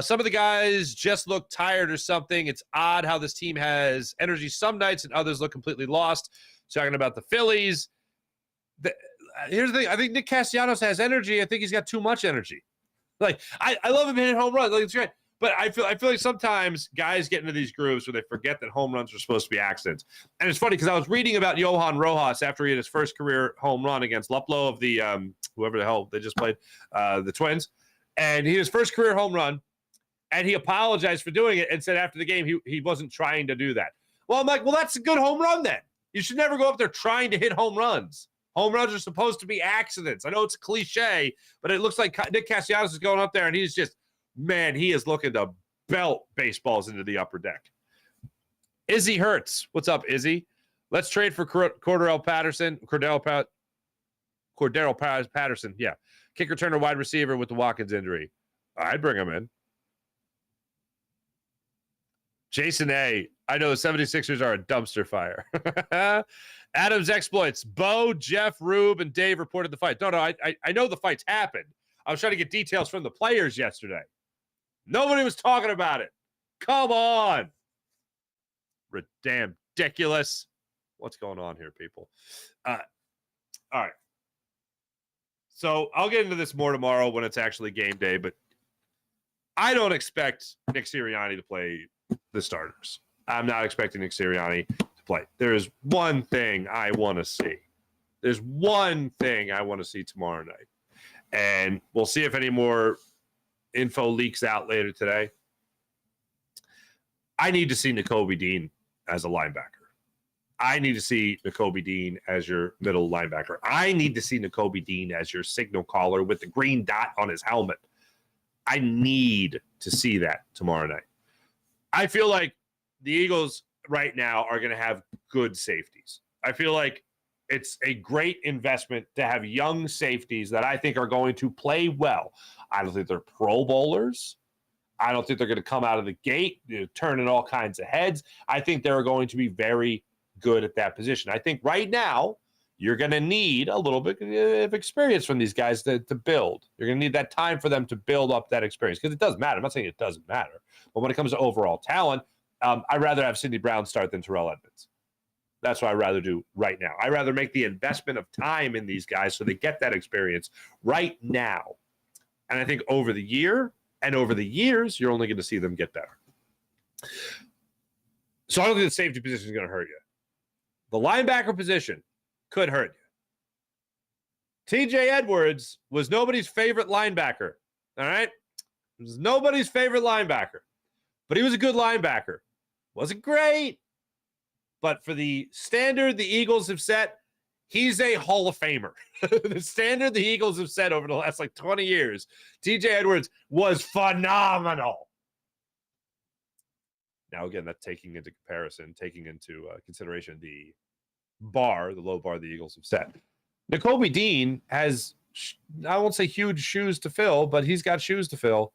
Some of the guys just look tired or something. It's odd how this team has energy some nights and others look completely lost. Talking about the Phillies. Here's the thing. I think Nick Castellanos has energy. I think he's got too much energy. Like, I love him hitting home runs. Like, it's great. But I feel like sometimes guys get into these grooves where they forget that home runs are supposed to be accidents. And it's funny because I was reading about Johan Rojas after he had his first career home run against Luplow of the whoever the hell they just played, the Twins. And he had his first career home run. And he apologized for doing it and said after the game he wasn't trying to do that. Well, I'm like, well, that's a good home run then. You should never go up there trying to hit home runs. Home runs are supposed to be accidents. I know it's a cliche, but it looks like Nick Castellanos is going up there, and he's just, man, he is looking to belt baseballs into the upper deck. Izzy Hertz. What's up, Izzy? Let's trade for Cordell Patterson. Patterson, yeah. Kick returner, wide receiver with the Watkins injury. I'd bring him in. Jason A. I know the 76ers are a dumpster fire. Adams exploits. Bo, Jeff, Rube, and Dave reported the fight. No, I know the fights happened. I was trying to get details from the players yesterday. Nobody was talking about it. Come on. Damn ridiculous. What's going on here, people? All right. So I'll get into this more tomorrow when it's actually game day, but I don't expect Nick Sirianni to play the starters. I'm not expecting Nick Sirianni to play. There is one thing I want to see. There's one thing I want to see tomorrow night. And we'll see if any more info leaks out later today. I need to see Nakobe Dean as a linebacker. I need to see Nakobe Dean as your middle linebacker. I need to see Nakobe Dean as your signal caller with the green dot on his helmet. I need to see that tomorrow night. I feel like the Eagles right now are going to have good safeties. I feel like it's a great investment to have young safeties that I think are going to play well. I don't think they're Pro Bowlers. I don't think they're going to come out of the gate turning all kinds of heads. I think they're going to be very good at that position. I think right now you're going to need a little bit of experience from these guys to build. You're going to need that time for them to build up that experience because it does matter. I'm not saying it doesn't matter, but when it comes to overall talent, I'd rather have Sidney Brown start than Terrell Edmonds. That's what I'd rather do right now. I'd rather make the investment of time in these guys so they get that experience right now. And I think over the year and over the years, you're only going to see them get better. So I don't think the safety position is going to hurt you. The linebacker position could hurt you. TJ Edwards was nobody's favorite linebacker. All right? He was nobody's favorite linebacker. But he was a good linebacker. Wasn't great. But for the standard the Eagles have set, he's a Hall of Famer. The standard the Eagles have set over the last 20 years, TJ Edwards was phenomenal. Now, again, that's taking into consideration the low bar the Eagles have set. Nakobe Dean has, I won't say huge shoes to fill, but he's got shoes to fill.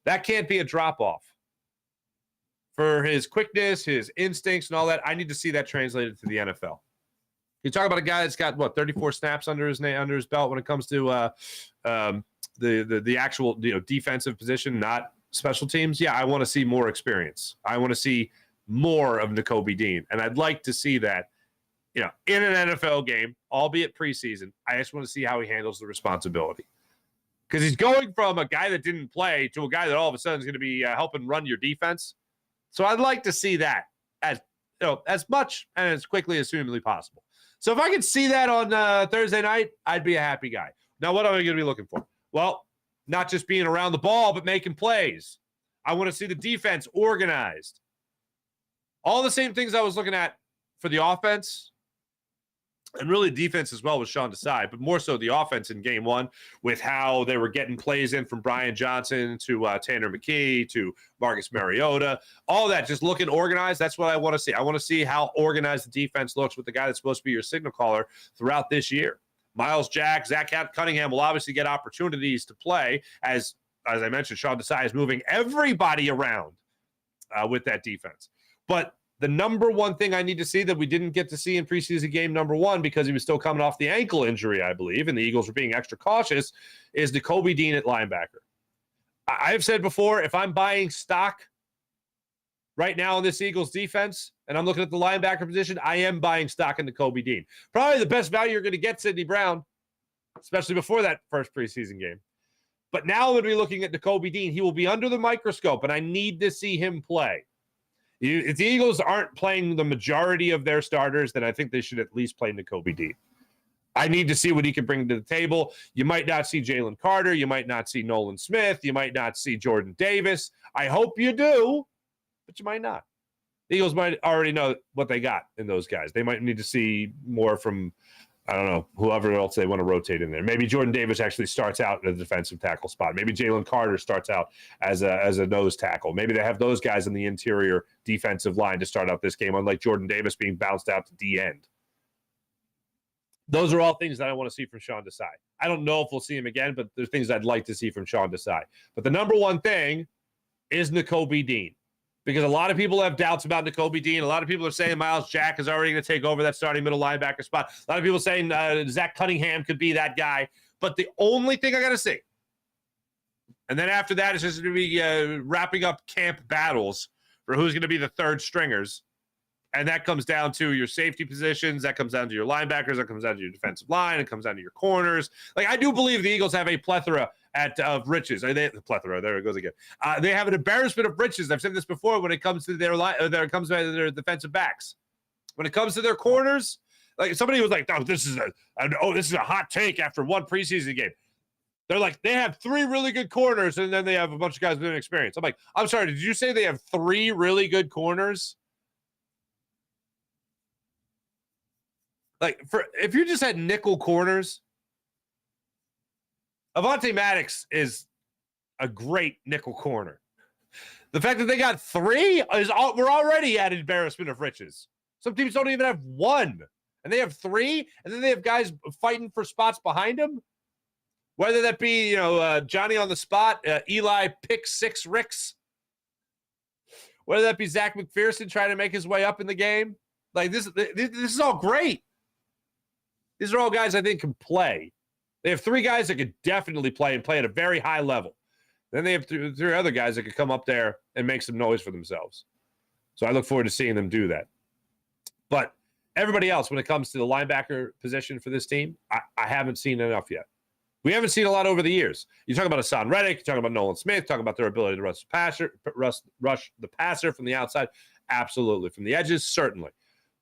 That can't be a drop-off. For his quickness, his instincts, and all that, I need to see that translated to the NFL. You talk about a guy that's got 34 snaps under his belt when it comes to the actual defensive position, not special teams. Yeah, I want to see more experience. I want to see more of Nakobe Dean, and I'd like to see that, in an NFL game, albeit preseason. I just want to see how he handles the responsibility, because he's going from a guy that didn't play to a guy that all of a sudden is going to be helping run your defense. So I'd like to see that as much and as quickly as humanly possible. So if I could see that on Thursday night, I'd be a happy guy. Now, what am I going to be looking for? Well, not just being around the ball, but making plays. I want to see the defense organized. All the same things I was looking at for the offense, and really defense as well with Sean Desai, but more so the offense in game one with how they were getting plays in from Brian Johnson to Tanner McKee to Marcus Mariota, all that just looking organized. That's what I want to see. I want to see how organized the defense looks with the guy that's supposed to be your signal caller throughout this year. Miles Jack, Zach Cunningham will obviously get opportunities to play as I mentioned, Sean Desai is moving everybody around with that defense. But the number one thing I need to see that we didn't get to see in preseason game number one because he was still coming off the ankle injury, I believe, and the Eagles were being extra cautious, is Nakobe Dean at linebacker. I've said before, if I'm buying stock right now in this Eagles defense and I'm looking at the linebacker position, I am buying stock in Nakobe Dean. Probably the best value you're going to get, Sidney Brown, especially before that first preseason game. But now I'm going to be looking at Nakobe Dean. He will be under the microscope, and I need to see him play. If the Eagles aren't playing the majority of their starters, then I think they should at least play Nakobe Dean. I need to see what he can bring to the table. You might not see Jalen Carter. You might not see Nolan Smith. You might not see Jordan Davis. I hope you do, but you might not. The Eagles might already know what they got in those guys. They might need to see more from, I don't know, whoever else they want to rotate in there. Maybe Jordan Davis actually starts out in a defensive tackle spot. Maybe Jalen Carter starts out as a nose tackle. Maybe they have those guys in the interior defensive line to start out this game, unlike Jordan Davis being bounced out to D end. Those are all things that I want to see from Sean Desai. I don't know if we'll see him again, but there's things I'd like to see from Sean Desai. But the number one thing is Nakobe Dean, because a lot of people have doubts about Nakobe Dean. A lot of people are saying Miles Jack is already going to take over that starting middle linebacker spot. A lot of people saying Zach Cunningham could be that guy. But the only thing I got to see, and then after that, it's just going to be wrapping up camp battles for who's going to be the third stringers. And that comes down to your safety positions. That comes down to your linebackers. That comes down to your defensive line. It comes down to your corners. Like, I do believe the Eagles have a plethora of riches. Plethora. There it goes again. They have an embarrassment of riches. I've said this before when it comes to their defensive backs. When it comes to their corners, like somebody was like, "Oh, this is a hot take after one preseason game." They're like, they have 3 really good corners, and then they have a bunch of guys with experience. I'm like, I'm sorry, did you say they have 3 really good corners? Like, if you just had nickel corners, Avonte Maddox is a great nickel corner. The fact that they got 3 we're already at embarrassment of riches. Some teams don't even have 1, and they have 3, and then they have guys fighting for spots behind them. Whether that be, Johnny on the spot, Eli pick 6 Ricks, whether that be Zach McPherson trying to make his way up in the game. Like, this is all great. These are all guys I think can play. They have 3 guys that could definitely play and play at a very high level. Then they have 3 other guys that could come up there and make some noise for themselves. So I look forward to seeing them do that. But everybody else, when it comes to the linebacker position for this team, I haven't seen enough yet. We haven't seen a lot over the years. You talk about Hassan Reddick, you talk about Nolan Smith, talk about their ability to rush the passer from the outside. Absolutely. From the edges, certainly.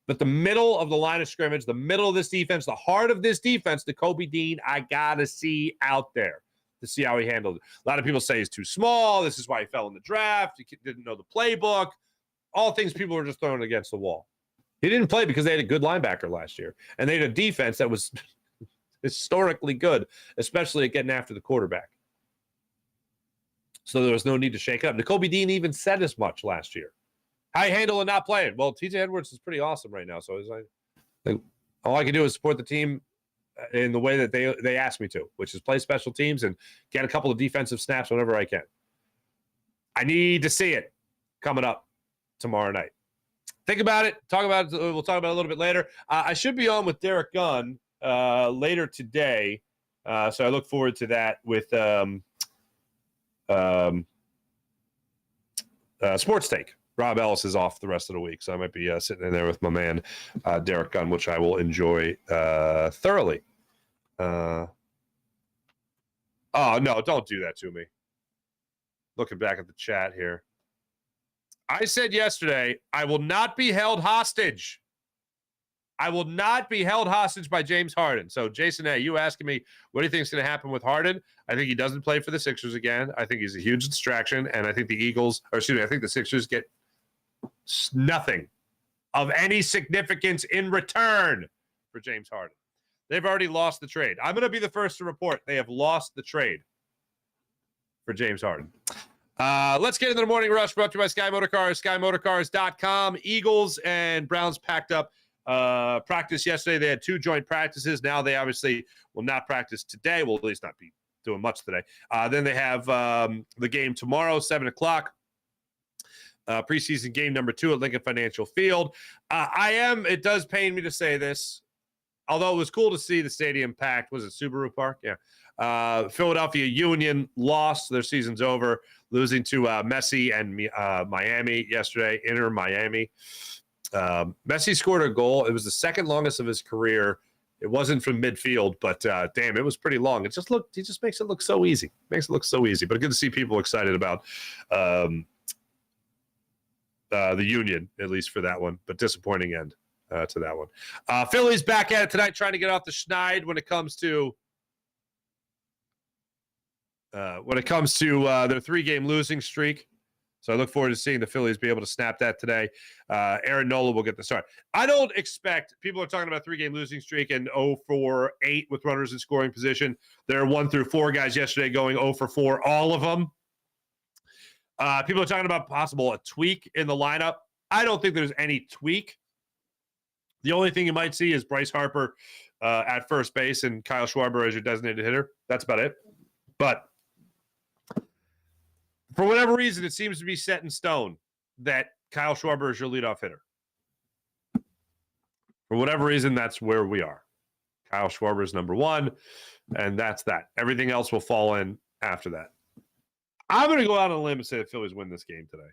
But the middle of the line of scrimmage, the middle of this defense, the heart of this defense, Nakobe Dean, I got to see out there to see how he handled it. A lot of people say he's too small. This is why he fell in the draft. He didn't know the playbook. All things people were just throwing against the wall. He didn't play because they had a good linebacker last year. And they had a defense that was historically good, especially at getting after the quarterback. So there was no need to shake it up. Nakobe Dean even said as much last year. How you handle and not playing? Well, TJ Edwards is pretty awesome right now. So it's like all I can do is support the team in the way that they asked me to, which is play special teams and get a couple of defensive snaps whenever I can. I need to see it coming up tomorrow night. Think about it. We'll talk about it a little bit later. I should be on with Derek Gunn later today. So I look forward to that with Sports Take. Rob Ellis is off the rest of the week, so I might be sitting in there with my man, Derek Gunn, which I will enjoy thoroughly. Oh, no, don't do that to me. Looking back at the chat here. I said yesterday, I will not be held hostage. I will not be held hostage by James Harden. So, Jason A., you asking me, what do you think is going to happen with Harden? I think he doesn't play for the Sixers again. I think he's a huge distraction, and I think I think the Sixers get nothing of any significance in return for James Harden. They've already lost the trade. I'm going to be the first to report they have lost the trade for James Harden. Let's get into the morning rush brought to you by Sky Motorcars, skymotorcars.com. Eagles and Browns packed up practice yesterday. They had 2 joint practices. Now they obviously will not practice today. Will at least not be doing much today. Then they have the game tomorrow, 7 o'clock. Preseason game number 2 at Lincoln Financial Field. It does pain me to say this, although it was cool to see the stadium packed. Was it Subaru Park? Yeah. Philadelphia Union lost. Their season's over, losing to Messi and Miami yesterday, Inter Miami. Messi scored a goal. It was the second longest of his career. It wasn't from midfield, but damn, it was pretty long. He just makes it look so easy. But good to see people excited about the Union, at least for that one, but disappointing end to that one. Phillies back at it tonight, trying to get off the schneid when it comes to their 3-game losing streak. So I look forward to seeing the Phillies be able to snap that today. Aaron Nola will get the start. I don't expect – people are talking about 3-game losing streak and 0-for-8 with runners in scoring position. There are 1 through 4 guys yesterday going 0-for-4, all of them. People are talking about possible a tweak in the lineup. I don't think there's any tweak. The only thing you might see is Bryce Harper at first base and Kyle Schwarber as your designated hitter. That's about it. But for whatever reason, it seems to be set in stone that Kyle Schwarber is your leadoff hitter. For whatever reason, that's where we are. Kyle Schwarber is number 1, and that's that. Everything else will fall in after that. I'm going to go out on a limb and say the Phillies win this game today.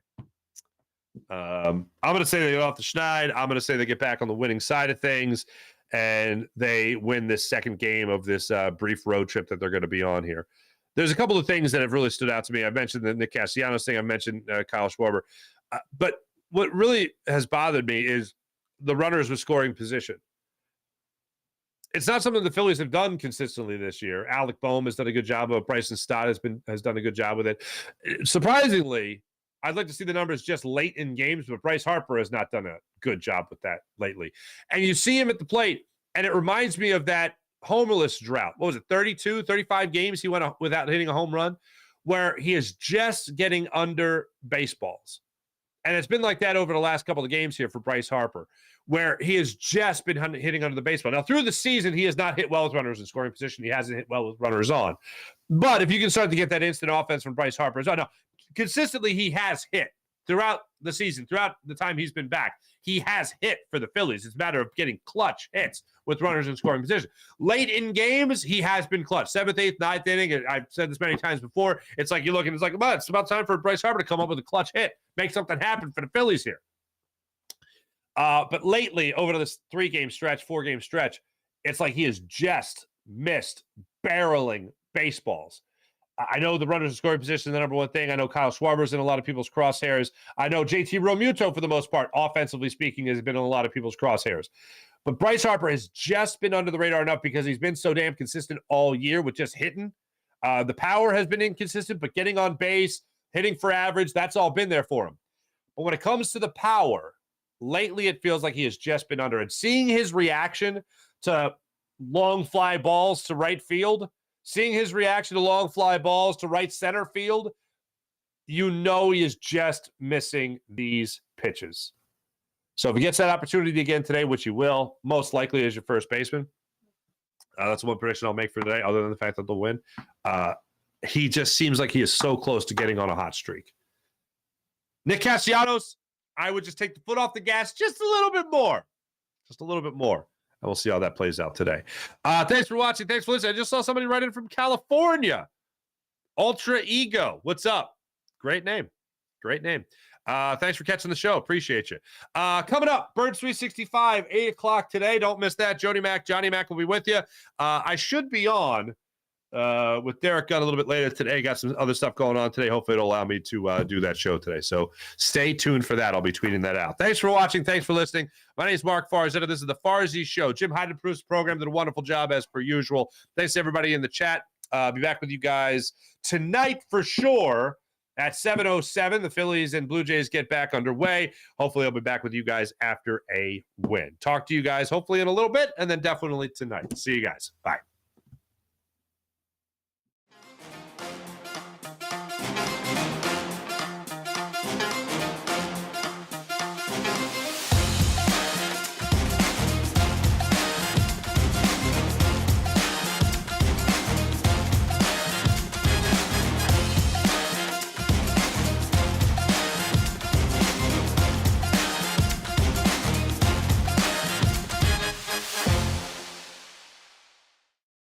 I'm going to say they get off the schneid. I'm going to say they get back on the winning side of things, and they win this second game of this brief road trip that they're going to be on here. There's a couple of things that have really stood out to me. I mentioned the Nick Castellanos thing. I mentioned Kyle Schwarber. But what really has bothered me is the runners with scoring position. It's not something the Phillies have done consistently this year. Alec Boehm has done a good job of it. Bryson Stott has done a good job with it. Surprisingly, I'd like to see the numbers just late in games, but Bryce Harper has not done a good job with that lately. And you see him at the plate, and it reminds me of that homerless drought. What was it, 32, 35 games he went without hitting a home run, where he is just getting under baseballs. And it's been like that over the last couple of games here for Bryce Harper, where he has just been hitting under the baseball. Now, through the season, he has not hit well with runners in scoring position. He hasn't hit well with runners on. But if you can start to get that instant offense from Bryce Harper, no, consistently he has hit throughout the season, throughout the time he's been back. He has hit for the Phillies. It's a matter of getting clutch hits with runners in scoring position. Late in games, he has been clutch. 7th, 8th, 9th inning. I've said this many times before. It's like you're looking, it's like, it's about time for Bryce Harper to come up with a clutch hit, make something happen for the Phillies here. But lately, over this 3-game stretch, 4-game stretch, it's like he has just missed barreling baseballs. I know the runners in scoring position is the number one thing. I know Kyle Schwarber's in a lot of people's crosshairs. I know JT Realmuto, for the most part, offensively speaking, has been in a lot of people's crosshairs. But Bryce Harper has just been under the radar enough because he's been so damn consistent all year with just hitting. The power has been inconsistent, but getting on base, hitting for average, that's all been there for him. But when it comes to the power, lately it feels like he has just been under. And seeing his reaction to long fly balls to right field, seeing his reaction to long fly balls to right center field, you know he is just missing these pitches. So if he gets that opportunity again today, which he will, most likely as your first baseman, that's one prediction I'll make for today, other than the fact that they'll win. He just seems like he is so close to getting on a hot streak. Nick Castellanos, I would just take the foot off the gas just a little bit more. Just a little bit more. And we'll see how that plays out today. Thanks for watching. Thanks for listening. I just saw somebody write in from California. Ultra Ego. What's up? Great name. Great name. Thanks for catching the show. Appreciate you. Coming up, Birds 365, 8 o'clock today. Don't miss that. Johnny Mac will be with you. I should be on with Derek Gunn a little bit later today. Got some other stuff going on today. Hopefully it'll allow me to do that show today. So stay tuned for that. I'll be tweeting that out. Thanks for watching. Thanks for listening. My name is Mark Farzetta. This is the Farzy Show. Jim Hyden produced the program. Did a wonderful job as per usual. Thanks to everybody in the chat. Be back with you guys tonight for sure at 7:07. The Phillies and Blue Jays get back underway. Hopefully I'll be back with you guys after a win. Talk to you guys hopefully in a little bit and then definitely tonight. See you guys. Bye.